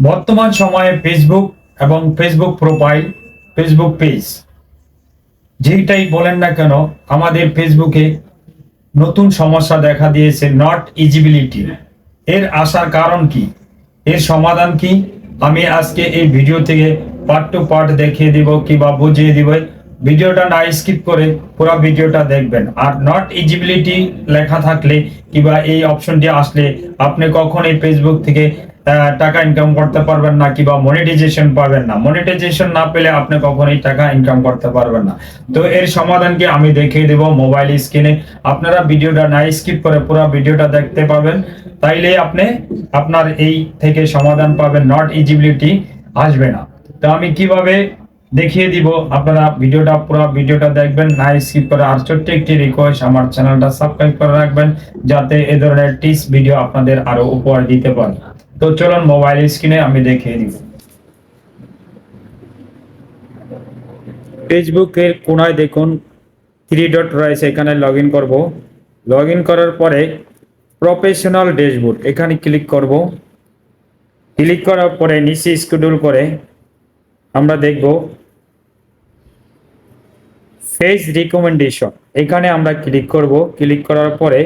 বর্তমান সময়ে ফেসবুক এবং ফেসবুক প্রোফাইল, ফেসবুক পেজ যেইটাই বলেন না কেন, আমাদের ফেসবুকে নতুন সমস্যা দেখা দিয়েছে, নট ইজিবিলিটি। এর আসার কারণ কি, এর সমাধান কি, আমি আজকে এই ভিডিও থেকে পার্ট টু পার্ট দেখিয়ে দিব কিংবা বুঝিয়ে দিব। ভিডিওটা না স্কিপ করে পুরো ভিডিওটা দেখবেন। আর নট ইজিবিলিটি লেখা থাকলে কিংবা এই অপশনটি আসলে আপনি কখনোই ফেসবুক থেকে টাকা ইনকাম করতে পারবেন না কিংবা মনিটাইজেশন পাবেন না। মনিটাইজেশন না পেলে আপনি কখনোই টাকা ইনকাম করতে পারবেন না। তো এর সমাধান কি আমি দেখিয়ে দেব মোবাইল স্ক্রিনে। আপনারা ভিডিওটা না স্কিপ করে পুরো ভিডিওটা দেখতে পাবেন, তাইলে আপনি আপনার এই থেকে সমাধান পাবেন, নট ইজিবিলিটি আসবে না। তো আমি কিভাবে দেখিয়ে দিব, আপনারা ভিডিওটা পুরো ভিডিওটা দেখবেন না স্কিপ করে। আর ছোট্ট একটি রিকোয়েস্ট, আমার চ্যানেলটা সাবস্ক্রাইব করে রাখবেন যাতে এই ধরনের টিপস ভিডিও আপনাদের আরো উপহার দিতে পারি। তো চলুন মোবাইল স্ক্রিনে আমি দেখিয়ে দিব। ফেসবুকের কোনায় দেখুন থ্রি ডট রয়েছে, এখানে লগ ইন করবো। লগ ইন করার পরে প্রফেশনাল ড্যাশবোর্ড এখানে ক্লিক করব। ক্লিক করার পরে নিচে স্ক্রল করে আমরা দেখব পেজ রিকমেন্ডেশন, এখানে আমরা ক্লিক করব। ক্লিক করার পরে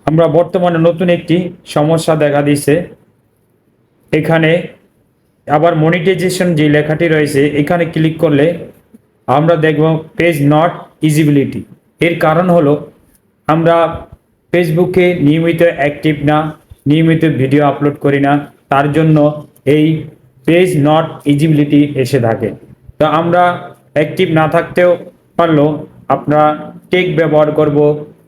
আমরা বর্তমানে নতুন একটি সমস্যা দেখা দিচ্ছে। এখানে আবার মনিটাইজেশন যে লেখাটি রয়েছে এখানে ক্লিক করলে আমরা দেখব পেজ নট ইজিবিলিটি। এর কারণ হলো আমরা ফেসবুকে নিয়মিত অ্যাক্টিভ না, নিয়মিত ভিডিও আপলোড করি না, তার জন্য এই পেজ নট ইজিবিলিটি এসে থাকে। তো আমরা অ্যাক্টিভ না থাকতেও পারলেও আপনারা টেক ব্যবহার করব,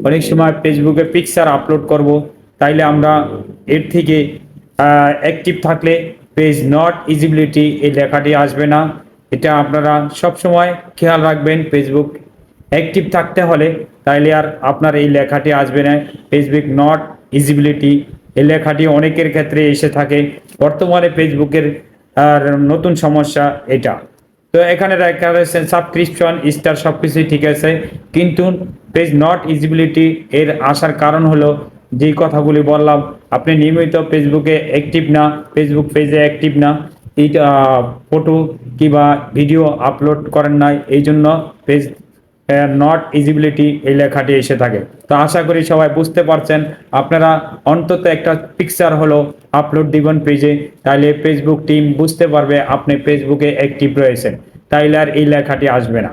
অনেক সময় ফেসবুকে পিকচার আপলোড করব, তাইলে আমরা এর থেকে অ্যাক্টিভ থাকলে পেজ নট ইজিবিলিটি এই লেখাটি আসবে না। এটা আপনারা সব সময় খেয়াল রাখবেন। ফেসবুক অ্যাক্টিভ থাকতে হলে তাইলে আর আপনার এই লেখাটি আসবে না, ফেসবুক নট ইজিবিলিটি এই লেখাটি অনেকের ক্ষেত্রে এসে থাকে। বর্তমানে ফেসবুকের আর নতুন সমস্যা এটা। তো এখানে লেখা রয়েছে সাবস্ক্রিপশন স্টার সবকিছুই ঠিক আছে, কিন্তু পেজ নট ইজিবিলিটি এর আসার কারণ হলো যেই কথাগুলি বললাম, আপনি নিয়মিত ফেসবুকে অ্যাক্টিভ না, ফেসবুক পেজে অ্যাক্টিভ না, এই ফটো কিংবা ভিডিও আপলোড করেন নাই, এই জন্য পেজ নট ইজিবিলিটি এই লেখাটি এসে থাকে। তো আশা করি সবাই বুঝতে পারছেন। আপনারা অন্তত একটা পিকচার হলো আপলোড দিবেন পেজে, তাইলে ফেসবুক টিম বুঝতে পারবে আপনি ফেসবুকে অ্যাক্টিভ রয়েছেন, তাইলে আর এই লেখাটি আসবে না।